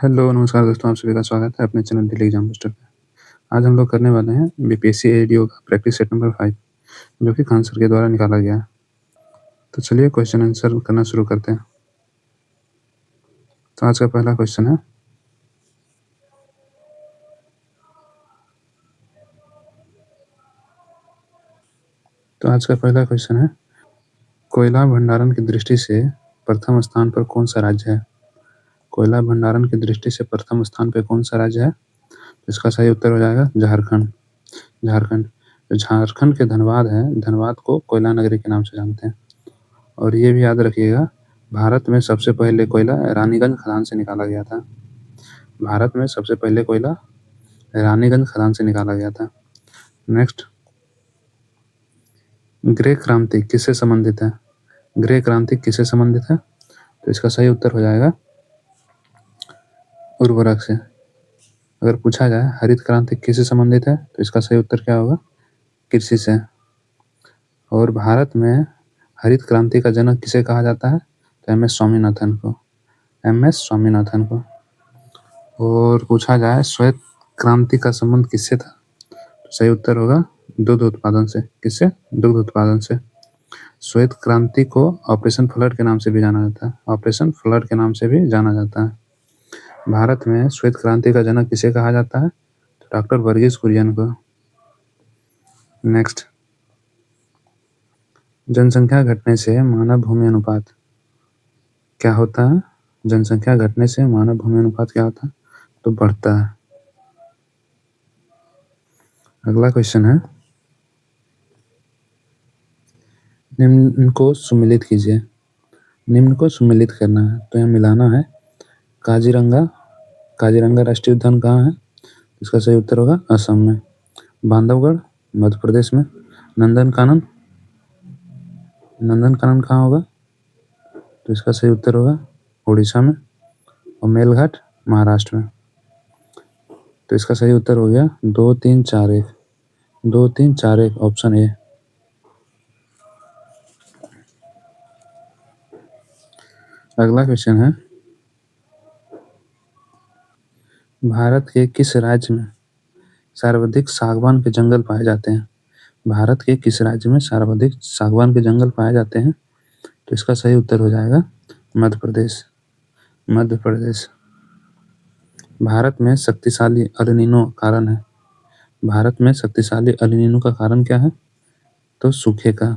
Hello, नमस्कार दोस्तों, आप सभी का स्वागत है अपने चैनल डेली एग्जाम बूस्टर पे। आज हम लोग करने वाले हैं बीपीएससी एडीओ का प्रैक्टिस सेट नंबर 5 जो कि खान सर के द्वारा निकाला गया है। तो चलिए क्वेश्चन आंसर करना शुरू करते हैं। तो आज का पहला क्वेश्चन है, कोयला भंडारण की दृष्टि से प्रथम स्थान पर कौन सा राज्य है? कोयला भंडारण की दृष्टि से प्रथम स्थान पर कौन सा राज्य है? तो इसका सही उत्तर हो जाएगा झारखंड। झारखंड झारखंड के धनबाद है, धनबाद को कोयला नगरी के नाम से जानते हैं। और ये भी याद रखिएगा, भारत में सबसे पहले कोयला रानीगंज खदान से निकाला गया था। भारत में सबसे पहले कोयला रानीगंज खदान से निकाला गया था। नेक्स्ट, ग्रे क्रांति किससे संबंधित है? ग्रे क्रांति किससे संबंधित है? तो इसका सही उत्तर हो जाएगा उर्वरक से। अगर पूछा जाए हरित क्रांति किससे संबंधित है, तो इसका सही उत्तर क्या होगा? कृषि से। और भारत में हरित क्रांति का जनक किसे कहा जाता है? तो एम एस स्वामीनाथन को। एम एस स्वामीनाथन को। और पूछा जाए श्वेत क्रांति का संबंध किससे था? तो सही उत्तर होगा दुग्ध उत्पादन से। किससे? दुग्ध उत्पादन से। श्वेत क्रांति को ऑपरेशन फ्लड के नाम से भी जाना जाता है। ऑपरेशन फ्लड के नाम से भी जाना जाता है। भारत में श्वेत क्रांति का जनक किसे कहा जाता है? तो डॉक्टर वर्गीज कुरियन को। नेक्स्ट, जनसंख्या घटने से मानव भूमि अनुपात क्या होता है? जनसंख्या घटने से मानव भूमि अनुपात क्या होता है? तो बढ़ता है। अगला क्वेश्चन है, निम्न को सुमेलित कीजिए। निम्न को सुमेलित करना है तो यहाँ मिलाना है। काजीरंगा काजीरंगा राष्ट्रीय उद्यान कहाँ है? इसका सही उत्तर होगा असम में। बांधवगढ़ मध्य प्रदेश में। नंदनकानन नंदनकानन कहाँ होगा? तो इसका सही उत्तर होगा उड़ीसा में। और मेलघाट महाराष्ट्र में। तो इसका सही उत्तर हो गया 2 3 4 1। 2 3 4 1 ऑप्शन ए। अगला क्वेश्चन है, भारत के किस राज्य में सर्वाधिक सागवान के जंगल पाए जाते हैं? भारत के किस राज्य में सर्वाधिक सागवान के जंगल पाए जाते हैं? तो इसका सही उत्तर हो जाएगा मध्य प्रदेश। मध्य प्रदेश। भारत में शक्तिशाली एल नीनो कारण है। भारत में शक्तिशाली एल नीनो का कारण क्या है? तो सूखे का।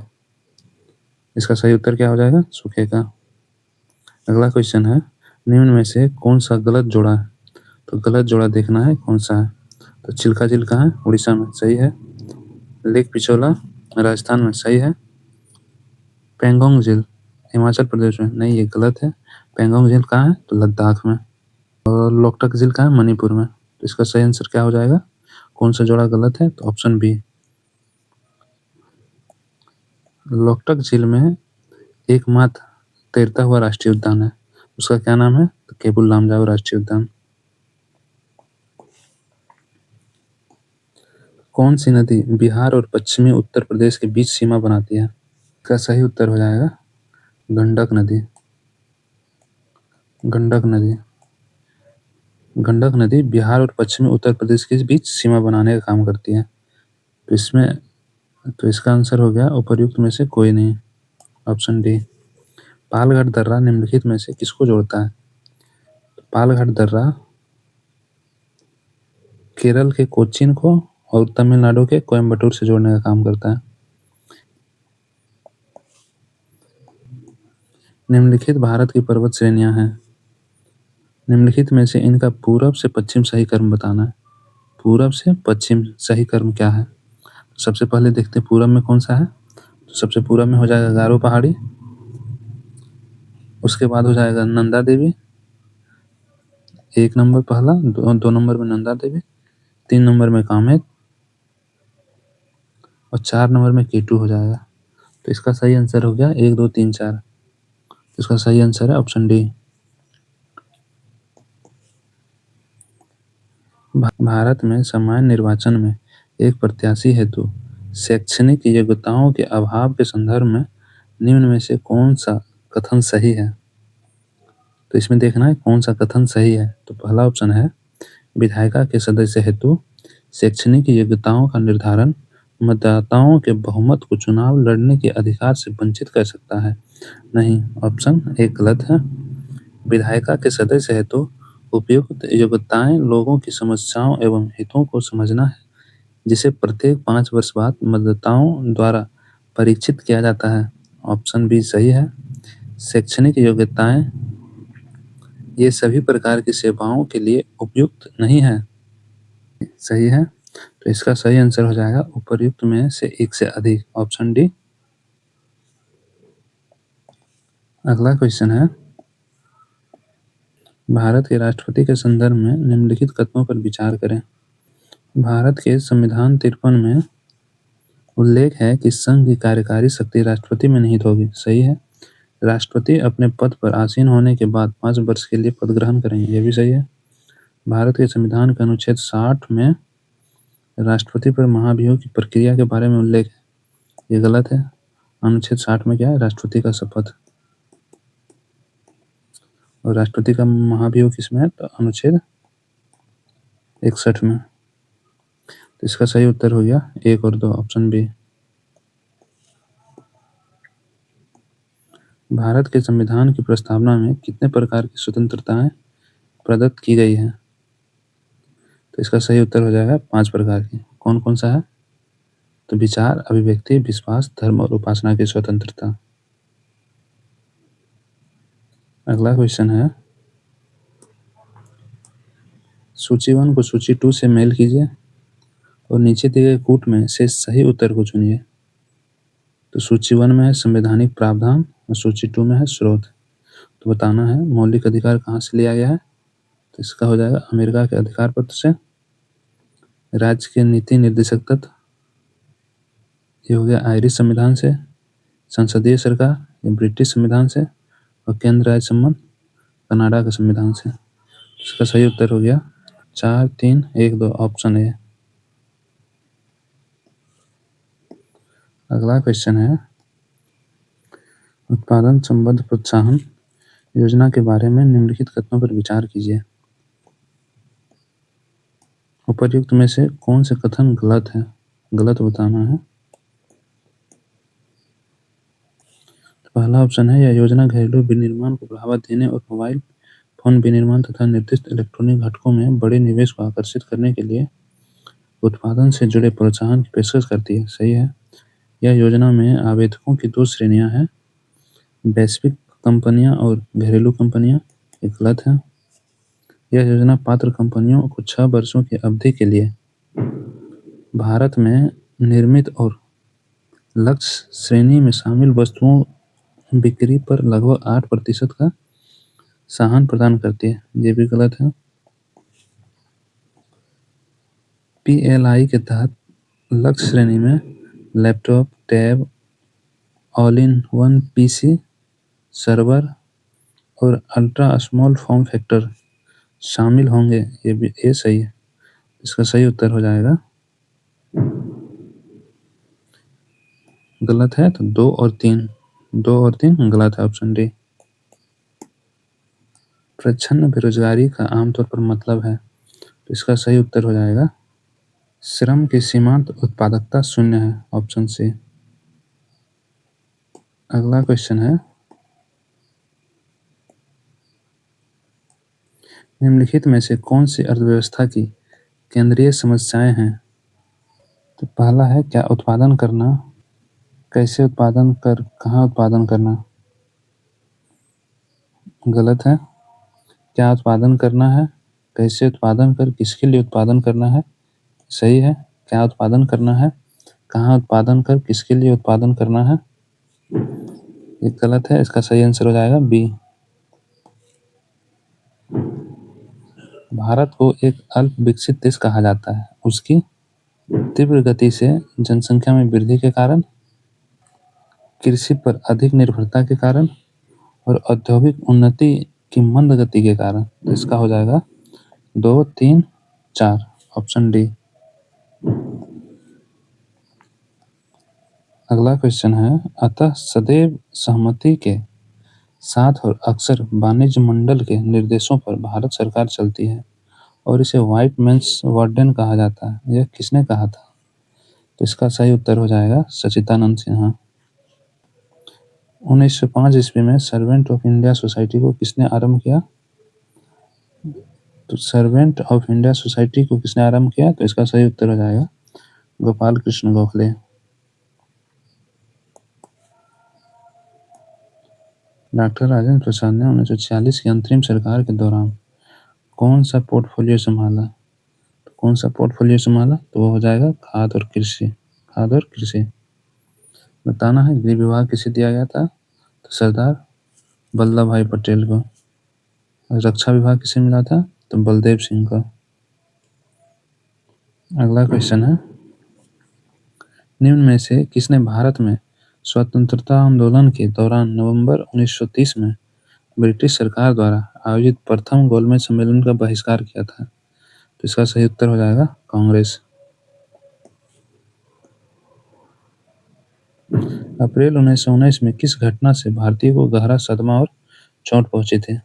इसका सही उत्तर क्या हो जाएगा? सूखे का। अगला क्वेश्चन है, निम्न में से कौन सा गलत जोड़ा है? तो गलत जोड़ा देखना है कौन सा है। तो चिल्का झील कहाँ है? उड़ीसा में। सही है। लेक पिछोला राजस्थान में। सही है। पेंगोंग झील हिमाचल प्रदेश में। नहीं, ये गलत है। पेंगोंग झील कहाँ है? तो लद्दाख में। और लोकटक झील कहाँ है? मणिपुर में। तो इसका सही आंसर क्या हो जाएगा? कौन सा जोड़ा गलत है? तो ऑप्शन बी। लोकटक झील में एकमात्र तैरता हुआ राष्ट्रीय उद्यान है। उसका क्या नाम है? तो केबुल लामजाओ राष्ट्रीय उद्यान। कौन सी नदी बिहार और पश्चिमी उत्तर प्रदेश के बीच सीमा बनाती है? इसका सही उत्तर हो जाएगा गंडक नदी। गंडक नदी। गंडक नदी बिहार और पश्चिमी उत्तर प्रदेश के बीच सीमा बनाने का काम करती है। तो इसका आंसर हो गया उपर्युक्त में से कोई नहीं। Option D. पालघाट दर्रा निम्नलिखित में से किसको जोड़ता है? तो पालघाट दर्रा केरल के कोचीन को और तमिलनाडु के कोयम्बटूर से जोड़ने का काम करता है। निम्नलिखित भारत की पर्वत श्रेणियां हैं। निम्नलिखित में से इनका पूरब से पश्चिम सही क्रम बताना है। पूरब से पश्चिम सही क्रम क्या है? सबसे पहले देखते हैं पूरब में कौन सा है। तो सबसे पूरब में हो जाएगा गारो पहाड़ी। उसके बाद हो जाएगा नंदा देवी। 1 नंबर पहला, 2 नंबर में नंदा देवी, 3 नंबर में कामेत और 4 नंबर में केटू हो जाएगा। तो इसका सही आंसर हो गया 1 2 3 4। तो इसका सही आंसर है ऑप्शन डी। भारत में सामान्य निर्वाचन में एक प्रत्याशी हेतु शैक्षणिक योग्यताओं के अभाव के संदर्भ में निम्न में से कौन सा कथन सही है? तो इसमें देखना है कौन सा कथन सही है। तो पहला ऑप्शन है विधायिका के सदस्य हेतु शैक्षणिक योग्यताओं का निर्धारण मतदाताओं के बहुमत को चुनाव लड़ने के अधिकार से वंचित कर सकता है। नहीं, ऑप्शन एक गलत है। विधायिका के सदस्य हेतु उपयुक्त योग्यताएं लोगों की समस्याओं एवं हितों को समझना है, जिसे प्रत्येक 5 वर्ष बाद मतदाताओं द्वारा परीक्षित किया जाता है। ऑप्शन बी सही है। शैक्षणिक योग्यताएं ये सभी प्रकार की सेवाओं के लिए उपयुक्त नहीं है। सही है। तो इसका सही आंसर हो जाएगा उपर्युक्त में से एक से अधिक, ऑप्शन डी। अगला क्वेश्चन है भारत के राष्ट्रपति के संदर्भ में निम्नलिखित कथनों पर विचार करें। भारत के संविधान 53 में उल्लेख है कि संघ की कार्यकारी शक्ति राष्ट्रपति में निहित होगी। सही है। राष्ट्रपति अपने पद पर आसीन होने के बाद 5 वर्ष के लिए पद ग्रहण करेंगे। यह भी सही है। भारत के संविधान के अनुच्छेद 60 में राष्ट्रपति पर महाभियोग की प्रक्रिया के बारे में उल्लेख है। ये गलत है। अनुच्छेद 60 में क्या है? राष्ट्रपति का शपथ। और राष्ट्रपति का महाभियोग किसमें है? तो अनुच्छेद 61 में। तो इसका सही उत्तर हो गया 1 और 2, ऑप्शन बी। भारत के संविधान की प्रस्तावना में कितने प्रकार की स्वतंत्रताएं प्रदत्त की गई है? तो इसका सही उत्तर हो जाएगा 5 प्रकार की। कौन कौन सा है? तो विचार, अभिव्यक्ति, विश्वास, धर्म और उपासना की स्वतंत्रता। अगला क्वेश्चन है सूची 1 को सूची 2 से मेल कीजिए और नीचे दिए गए कूट में से सही उत्तर को चुनिए। तो सूची 1 में है संवैधानिक प्रावधान और सूची 2 में है स्रोत। तो बताना है मौलिक अधिकार कहाँ से लिया गया है। तो इसका हो जाएगा अमेरिका के अधिकार पत्र से। राज्य के नीति निर्देशक तत्व, ये हो गया आयरिश संविधान से। संसदीय सरकार, ये ब्रिटिश संविधान से। और केंद्र राज्य संबंध, कनाडा के संविधान से। इसका सही उत्तर हो गया 4, 3, 1, 2, ऑप्शन ए। अगला क्वेश्चन है उत्पादन संबंध प्रोत्साहन योजना के बारे में निम्नलिखित कथनों पर विचार कीजिए। उपर्युक्त में से कौन से कथन गलत है? गलत बताना है। पहला ऑप्शन है यह योजना घरेलू विनिर्माण को बढ़ावा देने और मोबाइल फोन विनिर्माण तथा निर्दिष्ट इलेक्ट्रॉनिक घटकों में बड़े निवेश को आकर्षित करने के लिए उत्पादन से जुड़े प्रोत्साहन की पेशकश करती है। सही है। यह योजना में आवेदकों की 2 श्रेणियां हैं, वैश्विक कंपनियां और घरेलू कंपनियां। ये गलत है। यह योजना पात्र कंपनियों को 6 वर्षों की अवधि के लिए भारत में निर्मित और लक्ष्य श्रेणी में शामिल वस्तुओं बिक्री पर लगभग 8% का साहन प्रदान करती है। ये भी गलत है। पीएलआई के तहत लक्ष्य श्रेणी में laptop, tab, all in one PC, server और अल्ट्रा स्मॉल फॉर्म फैक्टर शामिल होंगे। ये सही है। इसका सही उत्तर हो जाएगा गलत है। तो 2 और 3, 2 और 3 गलत है, ऑप्शन डी। प्रच्छन्न बेरोजगारी का आमतौर पर मतलब है। तो इसका सही उत्तर हो जाएगा श्रम की सीमांत उत्पादकता शून्य है, ऑप्शन सी। अगला क्वेश्चन है निम्नलिखित में से कौन सी अर्थव्यवस्था की केंद्रीय समस्याएं हैं? तो पहला है क्या उत्पादन करना, कैसे उत्पादन कर, कहाँ उत्पादन करना। गलत है। क्या उत्पादन करना है, कैसे उत्पादन कर, किसके लिए उत्पादन करना है। सही है। क्या उत्पादन करना है, कहाँ उत्पादन कर, किसके लिए उत्पादन करना है। ये गलत है। इसका सही आंसर हो जाएगा बी। भारत को एक अल्प विकसित देश कहा जाता है उसकी तीव्र गति से जनसंख्या में वृद्धि के कारण, कृषि पर अधिक निर्भरता के कारण और औद्योगिक उन्नति की मंद गति के कारण। तो इसका हो जाएगा 2, 3, 4, ऑप्शन डी। अगला क्वेश्चन है अतः सदैव सहमति के साथ और अक्सर वाणिज्य मंडल के निर्देशों पर भारत सरकार चलती है और इसे व्हाइट मेंस वार्डन कहा जाता है। यह किसने कहा था? तो इसका सही उत्तर हो जाएगा सच्चिदानंद सिन्हा। 1905 ईस्वी में सर्वेंट ऑफ इंडिया सोसाइटी को किसने आरंभ किया? तो सर्वेंट ऑफ इंडिया सोसाइटी को किसने आरंभ किया? तो इसका सही उत्तर हो जाएगा गोपाल कृष्ण गोखले। डॉक्टर राजेंद्र प्रसाद ने 1946 की अंतरिम सरकार के दौरान कौन सा पोर्टफोलियो संभाला? तो कौन सा पोर्टफोलियो संभाला? तो वो हो जाएगा खाद्य और कृषि। खाद्य और कृषि बताना है। गृह विभाग किसे दिया गया था? तो सरदार वल्लभ भाई पटेल को। रक्षा विभाग किसे मिला था? तो बलदेव सिंह को। अगला क्वेश्चन है, निम्न में से किसने भारत में स्वतंत्रता आंदोलन के दौरान नवंबर 1930 में ब्रिटिश सरकार द्वारा आयोजित प्रथम गोलमेज सम्मेलन का बहिष्कार किया था? तो इसका सही उत्तर हो जाएगा कांग्रेस। अप्रैल 1919 में किस घटना से भारतीय को गहरा सदमा और चोट पहुंची थी?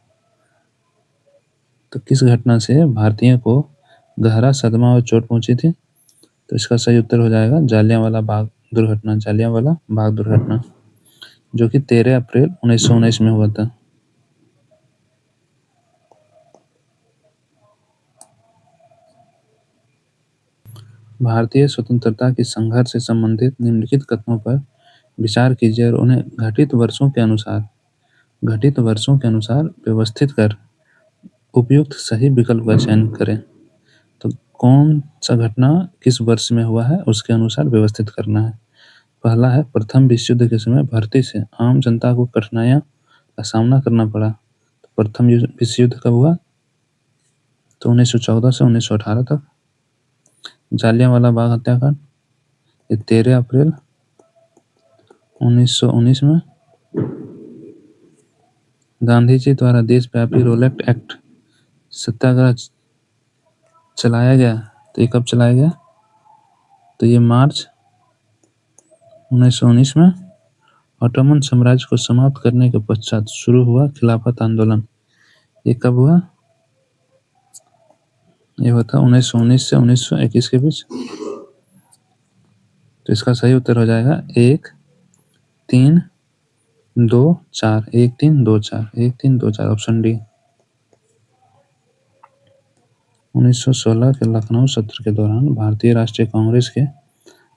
तो किस घटना से भारतीय को गहरा सदमा और चोट पहुंची थी? तो इसका सही उत्तर हो जाएगा जालियांवाला बाग दुर्घटना। जालियांवाला बाग दुर्घटना जो कि 13 अप्रैल 1919 में हुआ था। भारतीय स्वतंत्रता की संघर्ष से संबंधित निम्नलिखित कथनों पर विचार कीजिए और उन्हें घटित वर्षों के अनुसार व्यवस्थित कर उपयुक्त सही विकल्प का चयन करें। तो कौन सा घटना किस वर्ष में हुआ है उसके अनुसार व्यवस्थित करना है। पहला है प्रथम विश्व युद्ध के समय भर्ती से आम जनता को कठिनाइयां का सामना करना पड़ा। तो प्रथम विश्व युद्ध कब हुआ? तो 1914 से 1918 तक। जालियांवाला बाग हत्याकांड ये 13 अप्रैल 1919 में। गांधी जी द्वारा देशव्यापी रोलेट एक्ट सत्याग्रह चलाया गया। तो ये कब चलाया गया? तो ये मार्च 1919 में। ऑटोमन साम्राज्य को समाप्त करने के पश्चात शुरू हुआ खिलाफत आंदोलन ये कब हुआ? ये हुआ था 1919 से 1921 के बीच। तो इसका सही उत्तर हो जाएगा 1-3-2-4 1-3-2-4 1-3-2-4 ऑप्शन डी। 1916 के लखनऊ सत्र के दौरान भारतीय राष्ट्रीय कांग्रेस के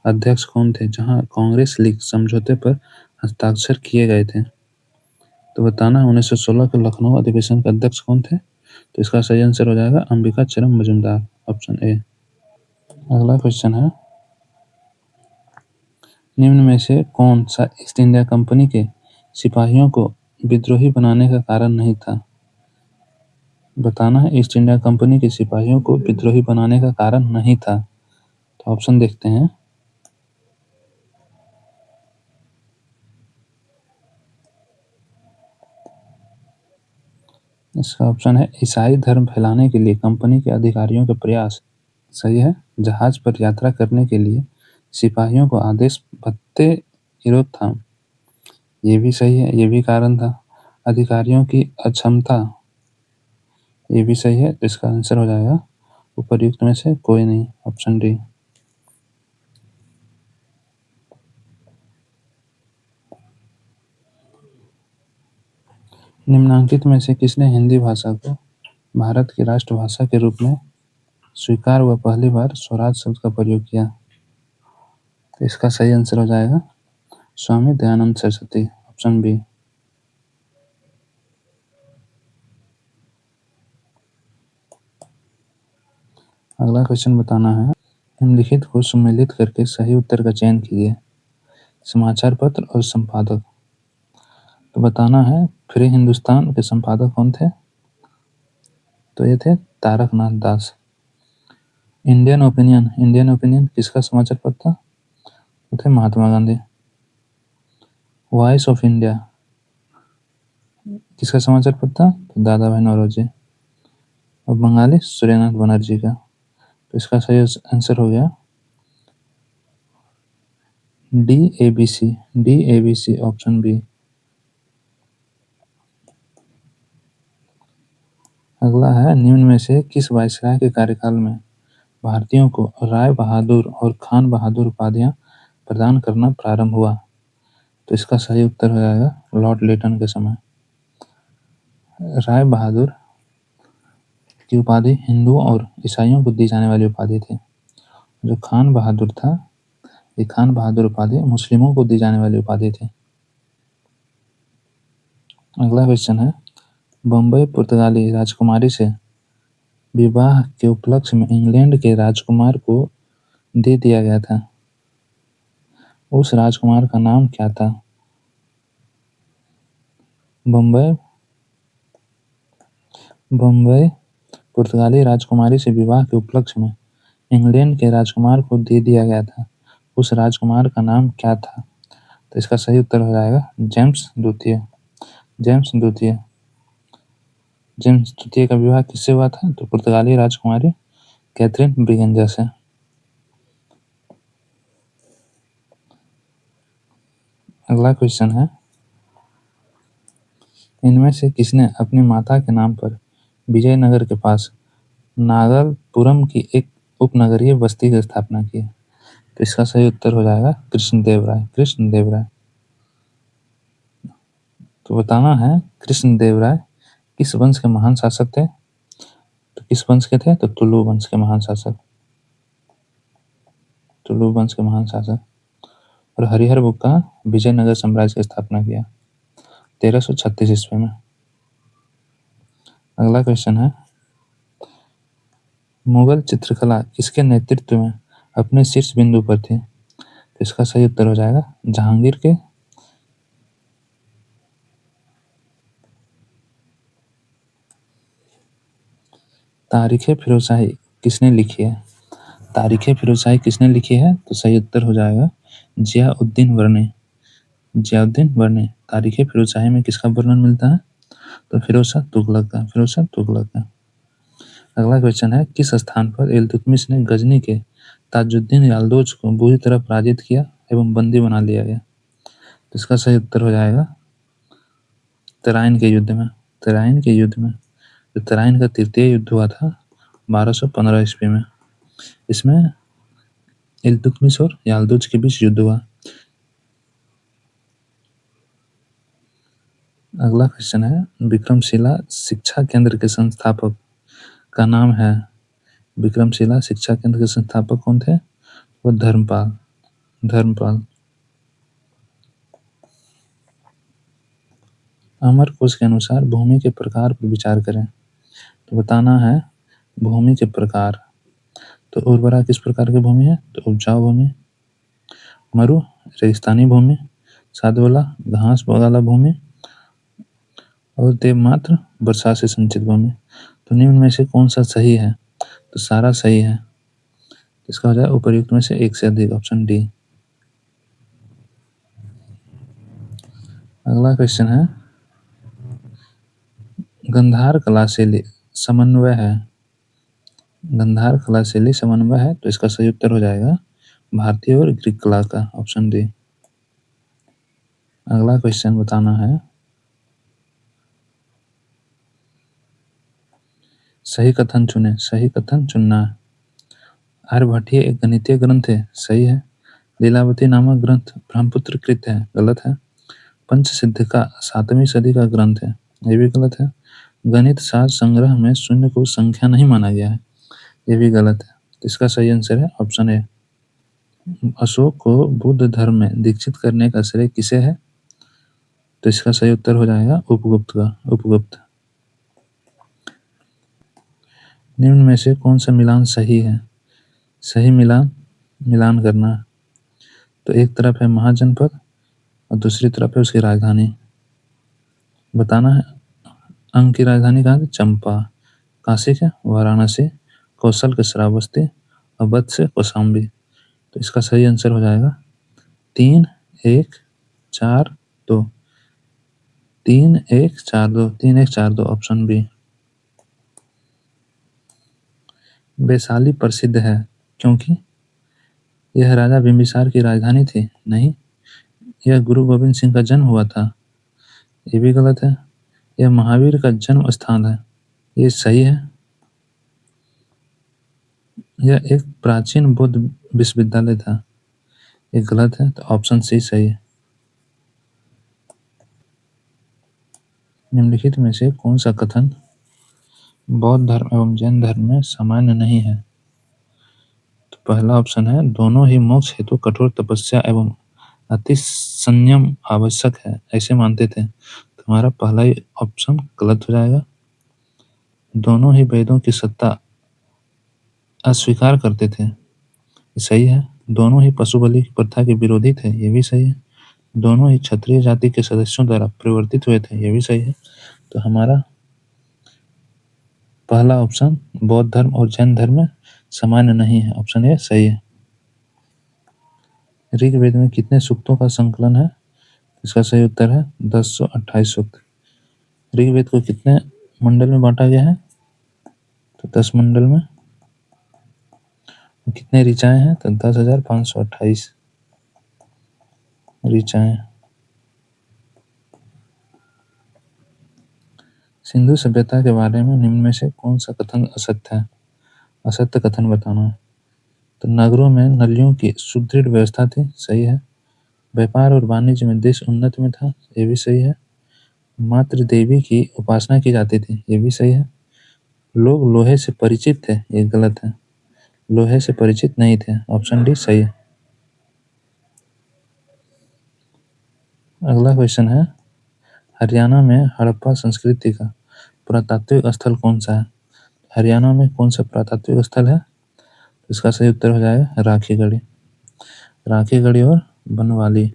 अध्यक्ष कौन थे जहां कांग्रेस लीग समझौते पर हस्ताक्षर किए गए थे? तो बताना 1916 के लखनऊ अधिवेशन के अध्यक्ष कौन थे? तो इसका सही आंसर हो जाएगा अंबिका चरम मजूमदार ऑप्शन ए। अगला क्वेश्चन है, निम्न में से कौन सा ईस्ट इंडिया कंपनी के सिपाहियों को विद्रोही बनाने का कारण नहीं था? बताना है ईस्ट इंडिया कंपनी के सिपाहियों को विद्रोही बनाने का कारण नहीं था। तो ऑप्शन देखते हैं। इसका ऑप्शन है ईसाई धर्म फैलाने के लिए कंपनी के अधिकारियों के प्रयास। सही है। जहाज पर यात्रा करने के लिए सिपाहियों को आदेश भत्ते विरोध था। ये भी सही है। ये भी कारण था। अधिकारियों की अक्षमता ये भी सही है। तो इसका आंसर हो जाएगा उपर्युक्त में से कोई नहीं ऑप्शन डी। निम्नांकित में से किसने हिंदी भाषा को भारत की राष्ट्रभाषा के रूप में स्वीकार व पहली बार स्वराज शब्द का प्रयोग किया? तो इसका सही आंसर हो जाएगा स्वामी दयानंद सरस्वती ऑप्शन बी। अगला क्वेश्चन बताना है, निम्नलिखित को सम्मिलित करके सही उत्तर का चयन कीजिए। समाचार पत्र और संपादक। तो बताना है फ्री हिंदुस्तान के संपादक कौन थे? तो ये थे तारकनाथ दास। इंडियन ओपिनियन किसका समाचार पत्र था? वो थे Mahatma Gandhi. Voice of India किसका समाचार पत्र था? तो दादा भाई नौरोजी। और बंगाली सूर्यनाथ बनर्जी का। तो इसका सही आंसर हो गया D A B C option B. अगला है, निम्न में से किस वायसराय के कार्यकाल में भारतीयों को राय बहादुर और खान बहादुर उपाधियां प्रदान करना प्रारंभ हुआ? तो इसका सही उत्तर हो जाएगा लॉर्ड लिटन के समय। राय बहादुर की उपाधि हिंदुओं और ईसाइयों को दी जाने वाली उपाधि थी। जो खान बहादुर था, ये खान बहादुर उपाधि मुस्लिमों को दी जाने वाली उपाधि थी। अगला क्वेश्चन है, बम्बई पुर्तगाली राजकुमारी से विवाह के उपलक्ष्य में इंग्लैंड के राजकुमार को दे दिया गया था, उस राजकुमार का नाम क्या था? बम्बई पुर्तगाली राजकुमारी से विवाह के उपलक्ष्य में इंग्लैंड के राजकुमार को दे दिया गया था, उस राजकुमार का नाम क्या था? तो इसका सही उत्तर हो जाएगा जेम्स द्वितीय। जेम्स द्वितीय का विवाह किससे हुआ था? तो पुर्तगाली राजकुमारी कैथरीन ब्रिगेंजा से। अगला क्वेश्चन है, इनमें से किसने अपनी माता के नाम पर विजयनगर के पास नागलपुरम की एक उपनगरीय बस्ती की स्थापना की? तो इसका सही उत्तर हो जाएगा कृष्णदेवराय। कृष्णदेवराय। तो बताना है, कृष्णदेवराय किस वंश के महान शासक थे? तो किस वंश के थे? तो तुलु वंश के महान शासक। तुलु वंश के महान शासक। और हरिहर बुक्का विजयनगर साम्राज्य की स्थापना किया 1336 ईस्वी में। अगला क्वेश्चन है, मुगल चित्रकला किसके नेतृत्व में अपने शीर्ष बिंदु पर थी? तो इसका सही उत्तर हो जाएगा जहांगीर के। तारीखे फिरोजशाही किसने लिखी है? तारीखे फिरोजशाही किसने लिखी है? तो सही उत्तर हो जाएगा जियाउद्दीन वरनी। जियाउद्दीन वरनी। तारीखे फिरोजशाही में किसका वर्णन मिलता है? तो फिरोज शाह तुगलक का। फिरोज शाह तुगलक का। अगला क्वेश्चन है, किस स्थान पर इल्तुतमिश ने गजनी के ताजुद्दीन याल्दोज को बुरी तरह पराजित किया एवं बंदी बना लिया गया? तो इसका सही उत्तर हो जाएगा तराइन के युद्ध में। तराइन के युद्ध में। तो तराइन का तृतीय युद्ध हुआ था 1215 ईस्वी में। इसमें इल्तुतमिश और याल्दोज के बीच युद्ध हुआ। अगला क्वेश्चन है, विक्रमशिला शिक्षा केंद्र के संस्थापक का नाम है? विक्रमशिला शिक्षा केंद्र के संस्थापक कौन थे? वो धर्मपाल। धर्मपाल। अमर कोश के अनुसार भूमि के प्रकार पर विचार करें। तो बताना है भूमि के प्रकार। तो उर्वरा किस प्रकार की भूमि है? तो उपजाऊ भूमि। मरु रेगिस्तानी भूमि। सादवाला घास वाला भूमि। और देवमात्र वर्षा से सिंचित भूमि। तो निम्न में से कौन सा सही है? तो सारा सही है। इसका हो जाए उपर्युक्त में से एक से अधिक, ऑप्शन डी। अगला क्वेश्चन है, गंधार कला शैली समन्वय है। गंधार कला शैली समन्वय है, तो इसका सही उत्तर हो जाएगा भारतीय और ग्रीक कला का, ऑप्शन डी। अगला क्वेश्चन बताना है, सही कथन चुने। सही कथन चुनना है। आर्यभट्टीय एक गणितीय ग्रंथ है, सही है। लीलावती नामक ग्रंथ ब्रह्मपुत्र कृत है, गलत है। पंचसिद्ध का 7वीं सदी का ग्रंथ है, ये भी गलत है। गणित शास्त्र संग्रह में शून्य को संख्या नहीं माना गया है, ये भी गलत है। तो इसका सही आंसर है ऑप्शन ए। अशोक को बुद्ध धर्म में दीक्षित करने का श्रेय किसे है? तो इसका सही उत्तर हो जाएगा उपगुप्त का। उपगुप्त। निम्न में से कौन सा मिलान सही है? सही मिलान करना। तो एक तरफ है महाजनपद और दूसरी तरफ है उसकी राजधानी। बताना है अंग की राजधानी कहाँ थी? चंपा। काशी के वाराणसी, कौशल के श्रावस्ती, अवध से कौशाम्बी। तो इसका सही आंसर हो जाएगा 3-1-4-2। 3-1-4-2। 3-1-4-2, ऑप्शन बी। वैशाली प्रसिद्ध है क्योंकि यह राजा बिंबिसार की राजधानी थी। नहीं, यह गुरु गोविंद सिंह का जन्म हुआ था, ये भी गलत है। यह महावीर का जन्म स्थान है, ये सही है। यह एक प्राचीन बौद्ध विश्वविद्यालय था। ये गलत है, तो ऑप्शन सी सही है। निम्नलिखित में से कौन सा कथन बौद्ध धर्म एवं जैन धर्म में सामान्य नहीं है? तो पहला ऑप्शन है, दोनों ही मोक्ष हेतु कठोर तपस्या एवं अति संयम आवश्यक है, ऐसे मानते थे। तुम्हारा पहला ही ऑप्शन गलत हो जाएगा। दोनों ही वेदों की सत्ता अस्वीकार करते थे, ये सही है। दोनों ही पशु बलि की प्रथा के विरोधी थे, ये भी सही है। दोनों ही क्षत्रिय जाति के सदस्यों द्वारा परिवर्तित हुए थे, ये भी सही है। तो हमारा पहला ऑप्शन बौद्ध धर्म और जैन धर्म में सामान्य नहीं है, ऑप्शन ए सही है। ऋग्वेद में कितने सूक्तों का संकलन है? इसका सही उत्तर है 1028 सूक्त। ऋग्वेद को कितने मंडल में बांटा गया है? तो 10 मंडल में। कितने ऋचाएं हैं? तो 10,528 ऋचाएं। सिंधु सभ्यता के बारे में निम्न में से कौन सा कथन असत्य है? असत्य कथन बताना है। तो नगरों में नलियों की सुदृढ़ व्यवस्था थी, सही है। व्यापार और वाणिज्य में देश उन्नत में था, ये भी सही है। मातृ देवी की उपासना की जाती थी, ये भी सही है। लोग लोहे से परिचित थे, ये गलत है। लोहे से परिचित नहीं थे, ऑप्शन डी सही है। अगला क्वेश्चन है, हरियाणा में हड़प्पा संस्कृति का पुरातात्विक स्थल कौन सा है? हरियाणा में कौन सा पुरातात्विक स्थल है? इसका सही उत्तर हो जाएगा राखीगढ़ी। राखीगढ़ी और बनवाली।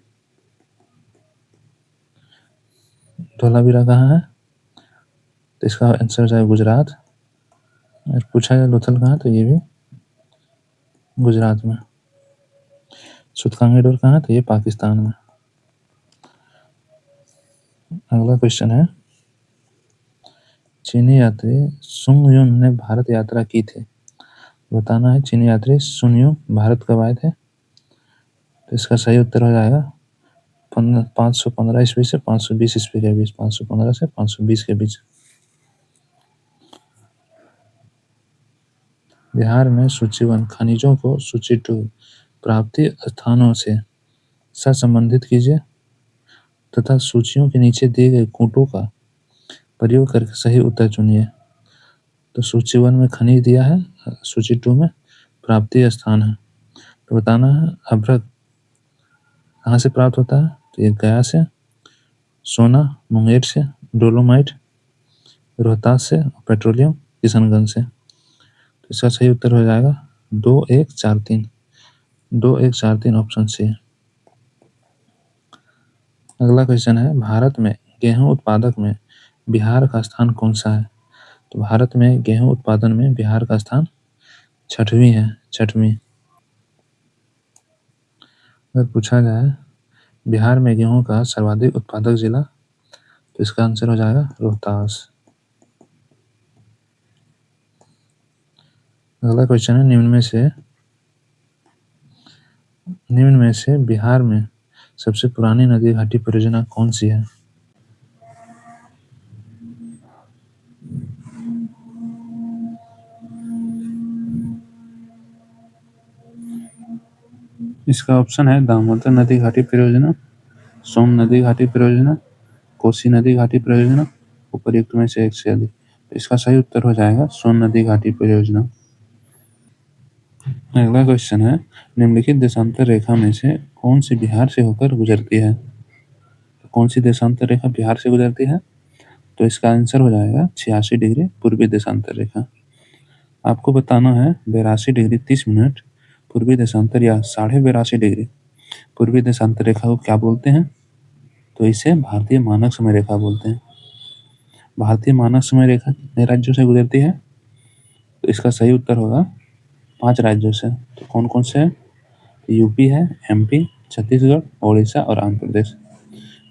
धोलावीरा कहाँ है? तो इसका आंसर हो जाएगा गुजरात। और पूछा जाए लोथल कहाँ, तो ये भी गुजरात में। सुतकांगेडोर कहाँ है? तो ये पाकिस्तान में। अगला क्वेश्चन है, चीनी यात्री सुंग युन ने भारत यात्रा की थी, बताना है। चीनी यात्री सुंग युन भारत कब आए थे? तो इसका सही उत्तर हो जाएगा 515 ईस्वी से 520 ईस्वी के बीच। 515 से 520 के बीच। बिहार में सूचीबद्ध खनिजों को सूची 2 प्राप्ति स्थानों से संबंधित कीजिए तथा सूचियों के नीचे दिए गए कूटों का प्रयोग करके सही उत्तर चुनिए। तो सूची 1 में खनिज दिया है, सूची 2 में प्राप्ति स्थान है। तो बताना है अभ्रक कहाँ से प्राप्त होता है? तो ये गया से, सोना मुंगेर से, डोलोमाइट रोहतास से, पेट्रोलियम किशनगंज से। तो इसका सही उत्तर हो जाएगा 2143। 2143 ऑप्शन सी। अगला क्वेश्चन है, भारत में गेहूं उत्पादक में बिहार का स्थान कौन सा है? तो भारत में गेहूं उत्पादन में बिहार का स्थान छठवीं है, छठवीं। अगर पूछा जाए बिहार में गेहूं का सर्वाधिक उत्पादक जिला, तो इसका आंसर हो जाएगा रोहतास। अगला क्वेश्चन है, निम्न में से बिहार में सबसे पुरानी नदी घाटी परियोजना कौन सी है? इसका ऑप्शन है दामोदर नदी घाटी परियोजना, सोन नदी घाटी परियोजना, कोसी नदी घाटी परियोजना, उपर्युक्त में से एक से अधिक। तो इसका सही उत्तर हो जाएगा सोन नदी घाटी परियोजना। अगला क्वेश्चन है, निम्नलिखित देशांतर रेखा में से कौन सी बिहार से होकर गुजरती है? तो कौन सी देशांतर रेखा बिहार से गुजरती है? तो इसका आंसर हो जाएगा 86 डिग्री पूर्वी देशांतर रेखा। आपको बताना है 82 डिग्री 30 मिनट पूर्वी देशांतर या 82.5 डिग्री पूर्वी देशांतर रेखा को क्या बोलते हैं? तो इसे भारतीय मानक समय रेखा बोलते हैं। भारतीय मानक समय रेखा कितने राज्यों से गुजरती है? तो इसका सही उत्तर होगा 5 राज्यों से। तो कौन कौन से है? यूपी है, एमपी, छत्तीसगढ़, ओडिशा और आंध्र प्रदेश।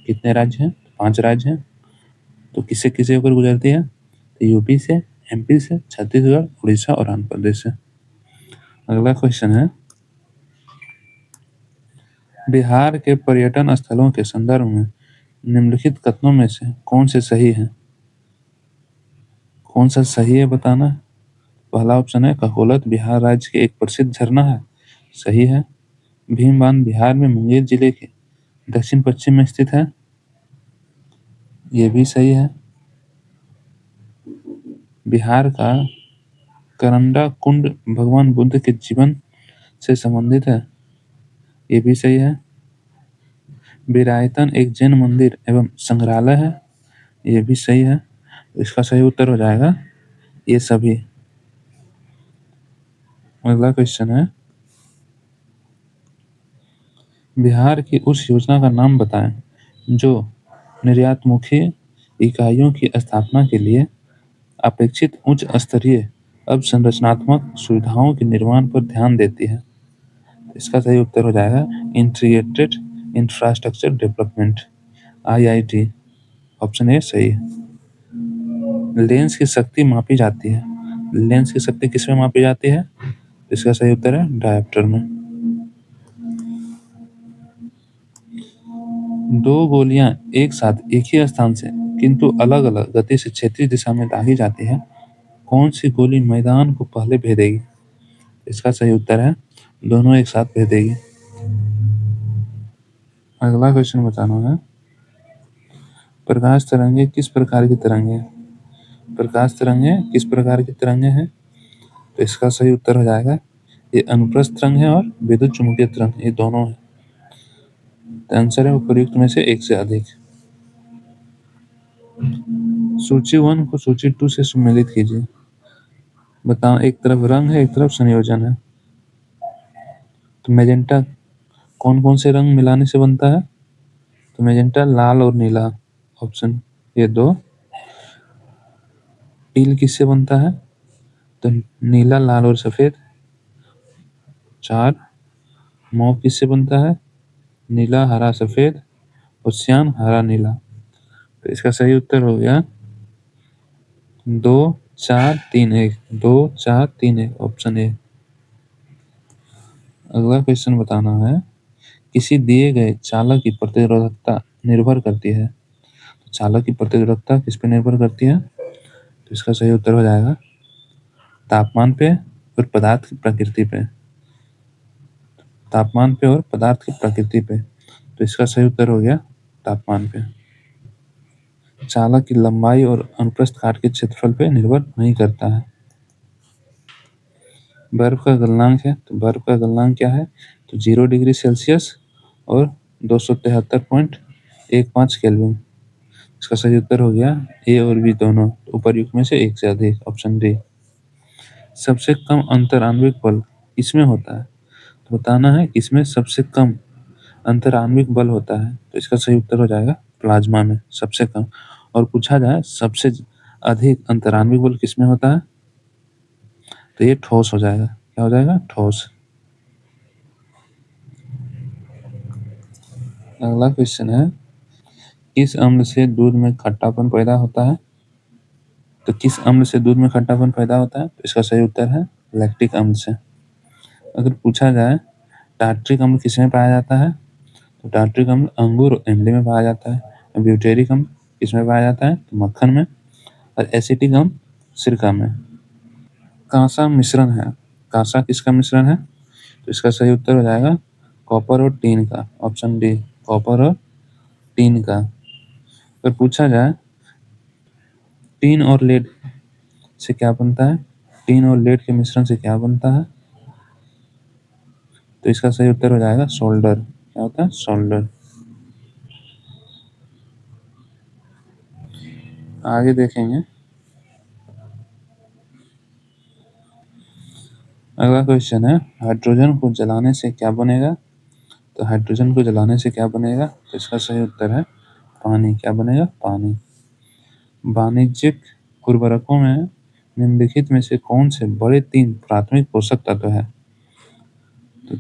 कितने राज्य हैं? 5 राज्य हैं। तो किससे किससे होकर गुजरती है? तो यूपी से, एमपी से, छत्तीसगढ़, उड़ीसा और आंध्र प्रदेश से। अगला क्वेश्चन है, बिहार के पर्यटन स्थलों के संदर्भ में निम्नलिखित कथनों में से कौन से सही हैं? कौन सा सही है बताना। पहला ऑप्शन है ककोलत बिहार राज्य के एक प्रसिद्ध झरना है, सही है। भीमबांध बिहार में मुंगेर जिले के दक्षिण पश्चिम में स्थित है, ये भी सही है। बिहार का करंडा कुंड भगवान बुद्ध के जीवन से संबंधित है, ये भी सही है। वीरायतन एक जैन मंदिर एवं संग्रहालय है, ये भी सही है। इसका सही उत्तर हो जाएगा ये सभी। अगला क्वेश्चन है, बिहार की उस योजना का नाम बताएं जो निर्यातमुखी इकाइयों की स्थापना के लिए अपेक्षित उच्च स्तरीय अवसंरचनात्मक सुविधाओं के निर्माण पर ध्यान देती है। इसका सही उत्तर हो जाएगा integrated infrastructure development, IIT। Option A सही है। लेंस की शक्ति मापी जाती है, लेंस की शक्ति किसमें मापी जाती है? इसका सही उत्तर है डायोप्टर में। दो गोलियां एक साथ एक ही स्थान से किंतु अलग अलग गति से क्षैतिज दिशा में दागी जाती है, कौन सी गोली मैदान को पहले भेदेगी? इसका सही उत्तर है दोनों एक साथ भेदेगी। अगला क्वेश्चन बताना है, प्रकाश तरंगे किस प्रकार की तरंगे हैं? प्रकाश तरंगे किस प्रकार की तरंगे हैं? तो इसका सही उत्तर हो जाएगा ये अनुप्रस्थ तरंग है और विद्युत चुम्बकीय तरंग, ये दोनों है। तो आंसर है उपयुक्त में से एक से अधिक। सूची 1 को सूची 2 से सम्मिलित कीजिए। बताओ, एक तरफ रंग है, एक तरफ संयोजन है। तो मैजेंटा कौन कौन से रंग मिलाने से बनता है? तो मैजेंटा लाल और नीला, ऑप्शन ये दो। टील किससे बनता है? तो नीला लाल और सफेद, 4। मौव किससे बनता है? नीला हरा सफेद और श्याम हरा नीला। तो इसका सही उत्तर हो गया 2 4 3 1, 2 4 3 1, ऑप्शन ए। अगला क्वेश्चन बताना है, किसी दिए गए चालक की प्रतिरोधकता निर्भर करती है। तो चालक की प्रतिरोधकता किस पे निर्भर करती है? तो इसका सही उत्तर हो जाएगा तापमान पे और पदार्थ की प्रकृति पे। तापमान पे और पदार्थ की प्रकृति पे, तो इसका सही उत्तर हो गया तापमान पे। चालक की लंबाई और अनुप्रस्थ काट के क्षेत्रफल पे निर्भर नहीं करता है। बर्फ का गलनांक है, तो बर्फ का गलनांक क्या है? तो 0 डिग्री सेल्सियस और 273.15 केल्विन। इसका सही उत्तर हो गया ए और बी दोनों, उपर्युक्त में से एक से अधिक, ऑप्शन डी। सबसे कम अंतराण्विक बल किसमें होता है? तो बताना है इसमें सबसे कम अंतराण्विक बल होता है, तो इसका सही उत्तर हो जाएगा प्लाज्मा में सबसे कम। और पूछा जाए सबसे अधिक अंतराण्विक बल किसमें होता है, तो ये ठोस हो जाएगा। क्या हो जाएगा? ठोस। अगला क्वेश्चन है, किस अम्ल से दूध में खट्टापन पैदा होता है? तो किस अम्ल से दूध में खट्टापन पैदा होता है? तो इसका सही उत्तर है लैक्टिक अम्ल से। अगर पूछा जाए टार्ट्रिक अम्ल किसमें पाया जाता है? तो टार्ट्रिक अम्ल अंगूर और इमली में पाया जाता है। ब्यूटेरिक अम्ल किसमें पाया जाता है? तो मक्खन में। और एसिटिक अम्ल सिरका में। कांसा मिश्रण है, कांसा किसका मिश्रण है? तो इसका सही उत्तर हो जाएगा कॉपर और टीन का, ऑप्शन डी, कॉपर और टीन का। अगर पूछा जाए टीन और लेड से क्या बनता है, टीन और लेड के मिश्रण से क्या बनता है? तो इसका सही उत्तर हो जाएगा सोल्डर। क्या होता है? सोल्डर। आगे देखेंगे। अगला क्वेश्चन है, हाइड्रोजन को जलाने से क्या बनेगा? तो हाइड्रोजन को जलाने से क्या बनेगा? तो इसका सही उत्तर है पानी। क्या बनेगा? पानी। वाणिज्यिक उर्वरकों में निम्नलिखित में से कौन से बड़े 3 प्राथमिक पोषक तत्व है? तो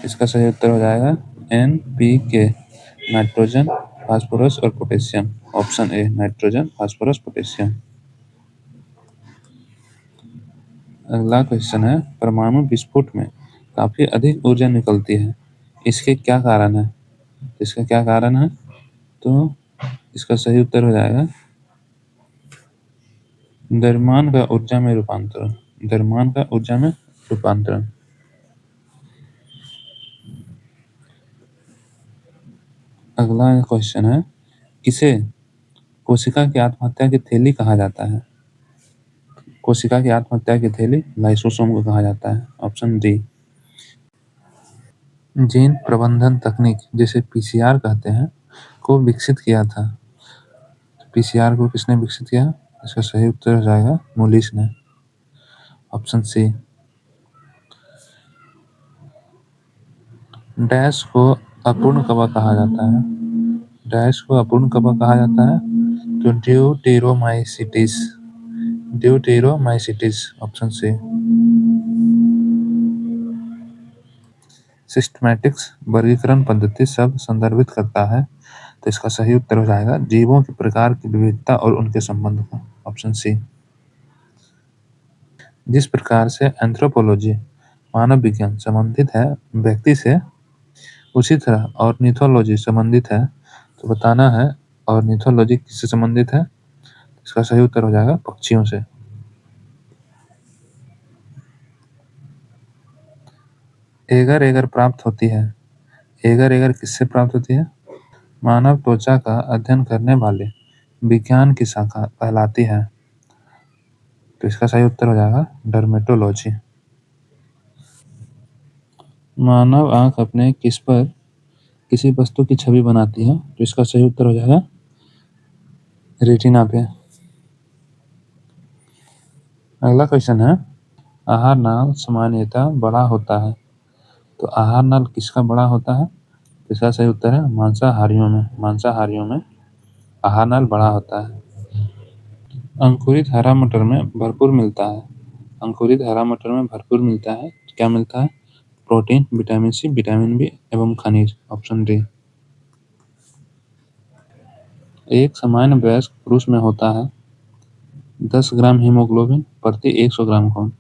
इसका सही उत्तर हो जाएगा NPK, नाइट्रोजन फास्फोरस और potassium, option A, nitrogen phosphorus potassium. अगला क्वेश्चन है, परमाणु विस्फोट में काफी अधिक ऊर्जा निकलती है, इसके क्या कारण है? इसका क्या कारण है? तो इसका सही उत्तर हो जाएगा द्रव्यमान का ऊर्जा में रूपांतरण। द्रव्यमान का ऊर्जा में रूपांतरण। अगला क्वेश्चन है, किसे कोशिका की आत्महत्या की थैली कहा जाता है? कोशिका की आत्महत्या की थैली लाइसोसोम को कहा जाता है। Option D. जीन प्रबंधन तकनीक जिसे पीसीआर कहते हैं को विकसित किया था। पीसीआर को किसने विकसित किया? इसका सही उत्तर हो जाएगा मोलिस ने। Option C. डैश को अपूर्ण कवक कहा जाता है। डैश को अपूर्ण कवक कहा जाता है तो ड्यूटेरोमाइसिटिस। ड्यूटेरोमाइसिटिस। Option C. सिस्टमैटिक्स वर्गीकरण पद्धति शब्द संदर्भित करता है तो इसका सही उत्तर हो जाएगा जीवों के प्रकार की विविधता और उनके संबंध को। Option C. जिस प्रकार से एंथ्रोपोलॉजी मानव विज्ञान संबंधित है व्यक्ति से, उसी तरह ऑर्निथोलॉजी संबंधित है तो बताना है ऑर्निथोलॉजी किससे संबंधित है। इसका सही उत्तर हो जाएगा पक्षियों से। एगर एगर प्राप्त होती है। एगर एगर किससे प्राप्त होती है? मानव त्वचा का अध्ययन करने वाले विज्ञान की शाखा कहलाती है तो इसका सही उत्तर हो जाएगा डर्मेटोलॉजी। मानव आंख अपने किस पर किसी वस्तु की छवि बनाती है तो इसका सही उत्तर हो जाएगा रेटिना पे। अगला क्वेश्चन है, आहार नाल सामान्यतः बड़ा होता है तो आहार नाल किसका बड़ा होता है? तो इसका सही उत्तर है मांसाहारियों में। मांसाहारियों में आहार नाल बड़ा होता है। अंकुरित हरा मटर में भरपूर मिलता है। अंकुरित हरा मटर में भरपूर मिलता है। क्या मिलता है? Protein, vitamin C, vitamin B एवं खनिज। Option D. एक सामान्य वयस्क पुरुष में होता है 10 ग्राम हीमोग्लोबिन प्रति 100 ग्राम खून।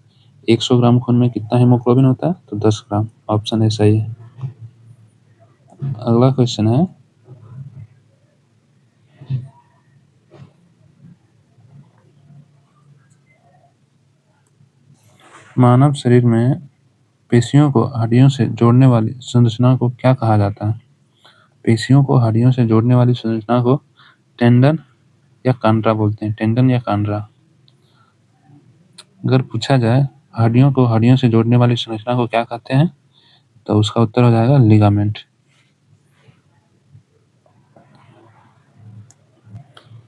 100 ग्राम खून में कितना हीमोग्लोबिन होता है? तो 10 ग्राम। ऑप्शन ए सही है। अगला क्वेश्चन है, मानव शरीर में पेशियों को हड्डियों से जोड़ने वाली संरचना को क्या कहा जाता है? पेशियों को हड्डियों से जोड़ने वाली संरचना को टेंडन या कांड्रा बोलते हैं। टेंडन या कांड्रा। अगर पूछा जाए हड्डियों को हड्डियों से जोड़ने वाली संरचना को क्या कहते हैं तो उसका उत्तर हो जाएगा लिगामेंट।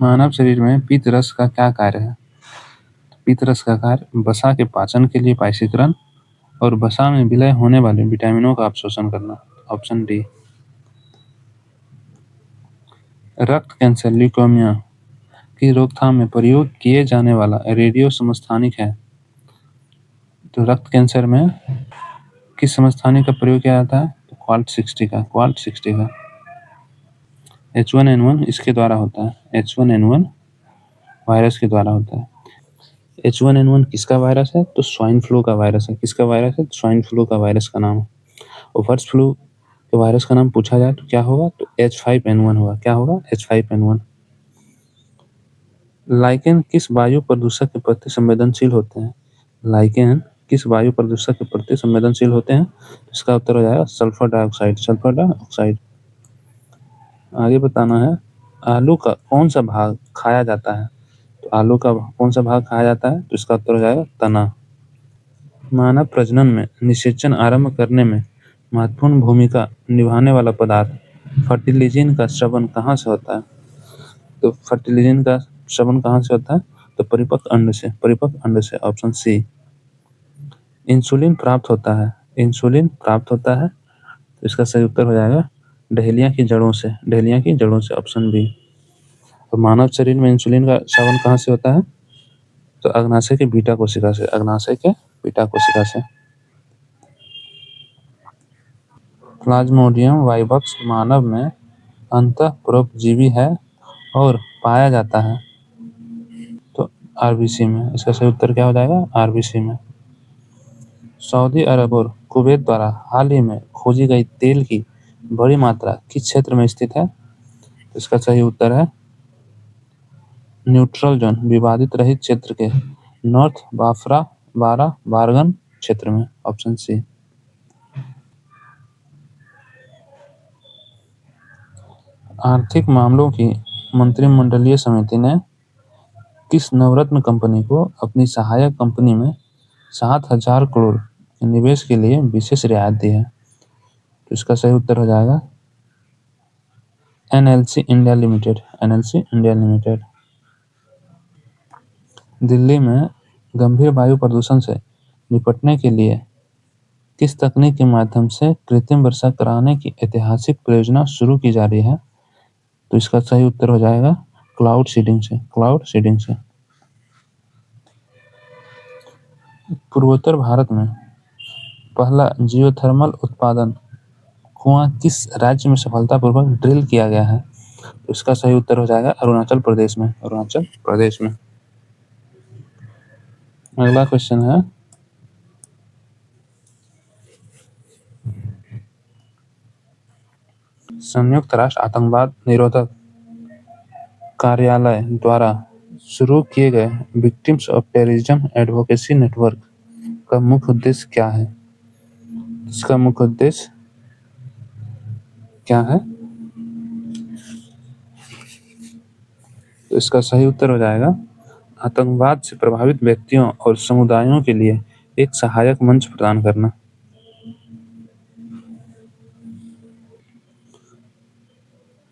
मानव शरीर में पीत रस का क्या कार्य है? पीत रस का कार्य वसा के पाचन के लिए पाचीकरण और वसा में विलय होने वाले विटामिनों का अवशोषण करना। Option D. रक्त कैंसर ल्यूकेमिया की रोकथाम में प्रयोग किए जाने वाला रेडियो समस्थानिक है तो रक्त कैंसर में किस समस्थानिक का प्रयोग किया जाता है? तो क्वाल्ट 60 का। क्वाल्ट 60 का। H1N1 इसके द्वारा होता है। H1N1 वायरस के द्वारा होता है। H1N1 किसका वायरस है? तो स्वाइन फ्लू का वायरस है। किसका वायरस है? स्वाइन फ्लू का वायरस का नाम है। और बर्ड फ्लू के वायरस का नाम पूछा जाए तो क्या होगा? तो H5N1 होगा। क्या होगा? H5N1। लाइकेन किस वायु प्रदूषक के प्रति संवेदनशील होते हैं? लाइकेन किस वायु प्रदूषक के प्रति संवेदनशील होते हैं? इसका उत्तर हो जाएगा सल्फर डाइऑक्साइड। Sulphur dioxide. आगे बताना है, आलू का कौन सा भाग खाया जाता है? तो आलू का कौन सा भाग खाया जाता है? तो इसका उत्तर हो जाएगा तना। मानव प्रजनन में निषेचन आरंभ करने में महत्वपूर्ण भूमिका निभाने वाला पदार्थ फर्टिलिजन का स्रवण कहाँ से होता है? तो फर्टिलिजन का श्रवण कहाँ से होता है? तो परिपक्व अंड से। परिपक्व अंड से। Option C. इंसुलिन प्राप्त होता है। इंसुलिन प्राप्त होता है तो इसका सही उत्तर हो जाएगा डहेलिया की जड़ों से। डहेलिया की जड़ों से। Option B. तो मानव शरीर में इंसुलिन का श्रवण कहाँ से होता है? तो अग्नाशय के बीटा कोशिका से। अग्नाशय के बीटा कोशिका से। प्लाज्मोडियम वाइवक्स मानव में अंतःपरोपजीवी है और पाया जाता है तो आरबीसी में। इसका सही उत्तर क्या हो जाएगा? आरबीसी में। सऊदी अरब और कुवैत द्वारा हाल ही में खोजी गई तेल की बड़ी मात्रा किस क्षेत्र में स्थित है? इसका सही उत्तर है न्यूट्रल जोन विवादित रहित क्षेत्र के नॉर्थ बाफरा बारा बारगन क्षेत्र में। Option C. आर्थिक मामलों की मंत्रिमंडलीय समिति ने किस नवरत्न कंपनी को अपनी सहायक कंपनी में 7,000 करोड़ के निवेश के लिए विशेष रियायत दी है? तो इसका सही उत्तर हो जाएगा NLC India limited. NLC India limited. Delhi में गंभीर वायु प्रदूषण से निपटने के लिए किस तकनीक के माध्यम से कृत्रिम वर्षा कराने की ऐतिहासिक परियोजना शुरू की जा रही है? तो इसका सही उत्तर हो जाएगा क्लाउड सीडिंग से। क्लाउड सीडिंग से। पूर्वोत्तर भारत में पहला जियोथर्मल उत्पादन कुआं किस राज्य में सफलतापूर्वक ड्रिल किया गया है? तो इसका सही उत्तर हो जाएगा अरुणाचल प्रदेश में। अरुणाचल प्रदेश में। अगला क्वेश्चन है संयुक्त राष्ट्र आतंकवाद निरोधक कार्यालय द्वारा शुरू किए गए victims of terrorism advocacy network का मुख्य उद्देश्य क्या है? इसका मुख्य उद्देश्य क्या है? तो इसका सही उत्तर हो जाएगा आतंकवाद से प्रभावित व्यक्तियों और समुदायों के लिए एक सहायक मंच प्रदान करना।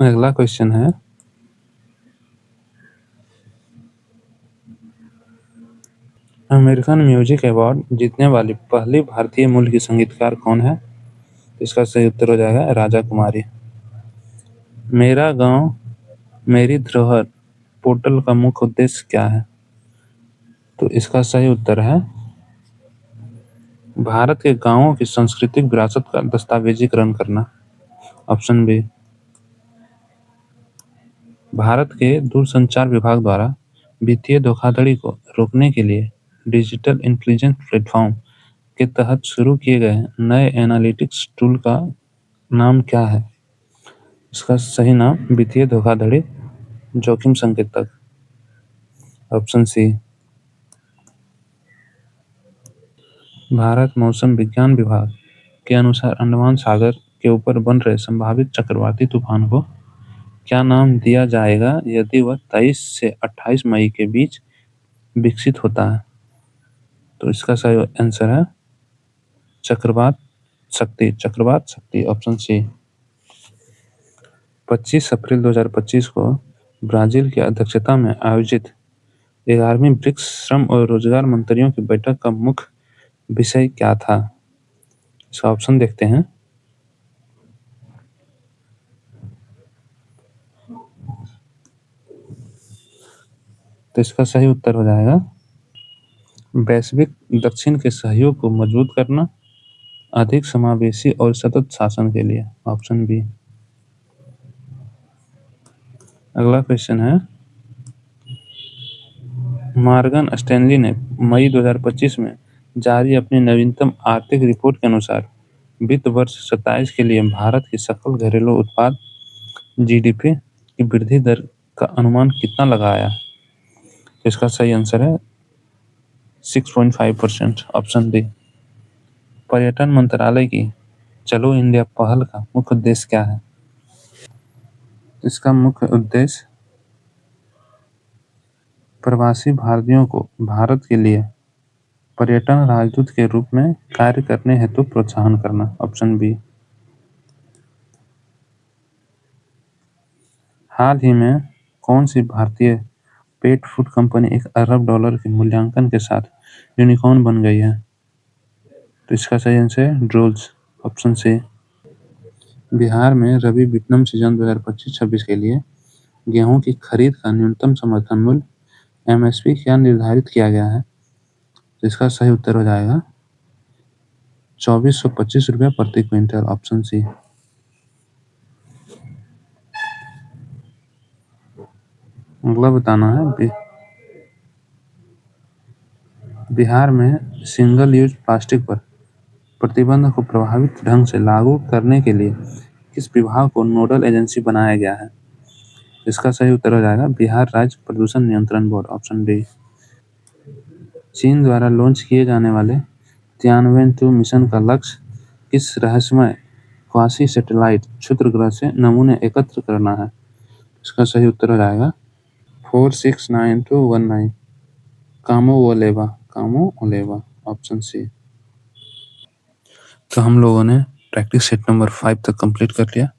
अगला क्वेश्चन है अमेरिकन म्यूजिक अवार्ड जीतने वाली पहली भारतीय मूल की संगीतकार कौन है? इसका सही उत्तर हो जाएगा राजा कुमारी। मेरा गांव मेरी धरोहर पोर्टल का मुख्य उद्देश्य क्या है? तो इसका सही उत्तर है भारत के गांवों की सांस्कृतिक विरासत का दस्तावेजीकरण करना। Option B. भारत के दूरसंचार विभाग द्वारा वित्तीय धोखाधड़ी को रोकने के लिए डिजिटल इंटेलिजेंस प्लेटफॉर्म के तहत शुरू किए गए नए एनालिटिक्स टूल का नाम क्या है? इसका सही नाम वित्तीय धोखाधड़ी जोखिम संकेतक। Option C. भारत मौसम विज्ञान विभाग के अनुसार अंडमान सागर के ऊपर बन रहे संभावित चक्रवाती तूफान को क्या नाम दिया जाएगा यदि वह 23 से 28 मई के बीच विकसित होता है? तो इसका सही आंसर है चक्रवात शक्ति। चक्रवात शक्ति। Option C. 25 अप्रैल 2025 को ब्राजील की अध्यक्षता में आयोजित 11वीं ब्रिक्स श्रम और रोजगार मंत्रियों की बैठक का मुख्य विषय क्या था? इसका ऑप्शन देखते हैं। तो इसका सही उत्तर हो जाएगा वैश्विक दक्षिण के सहयोग को मजबूत करना, अधिक समावेशी और सतत शासन के लिए। Option B. अगला क्वेश्चन है मॉर्गन स्टैनली ने मई 2025 में जारी अपनी नवीनतम आर्थिक रिपोर्ट के अनुसार वित्त वर्ष 27 के लिए भारत की सकल घरेलू उत्पाद जीडीपी की वृद्धि दर का अनुमान कितना लगाया? इसका सही आंसर है 6.5%। Option D. पर्यटन मंत्रालय की चलो इंडिया पहल का मुख्य उद्देश्य क्या है? इसका मुख्य उद्देश्य प्रवासी भारतीयों को भारत के लिए पर्यटन राजदूत के रूप में कार्य करने हेतु प्रोत्साहन करना। Option B. हाल ही में कौन सी भारतीय पेट फूड कंपनी $1 अरब के मूल्यांकन के साथ यूनिकॉर्न बन गई है? तो इसका सही आंसर है ड्रोल्स। Option C. बिहार में रबी विपणन सीजन 2025-26 के लिए गेहूं की खरीद का न्यूनतम समर्थन मूल्य एमएसपी क्या निर्धारित किया गया है? तो इसका सही उत्तर हो जाएगा 2425 रुपये प्रति क्विंटल। Option C. अगला बताना है बिहार में सिंगल यूज प्लास्टिक पर प्रतिबंध को प्रभावित ढंग से लागू करने के लिए किस विभाग को नोडल एजेंसी बनाया गया है? इसका सही उत्तर हो जाएगा बिहार राज्य प्रदूषण नियंत्रण बोर्ड, ऑप्शन डी। चीन द्वारा लॉन्च किए जाने वाले तियानवे-2 मिशन का लक्ष्य किस रहस्यमय क्वासी सैटेलाइट क्षुद्र ग्रह से नमूने एकत्र करना है? इसका सही उत्तर हो जाएगा 469219 कामोवोलेवा, कामोवोलेवा, ऑप्शन सी। तो हम लोगों ने प्रैक्टिस सेट नंबर 5 तक कंप्लीट कर लिया।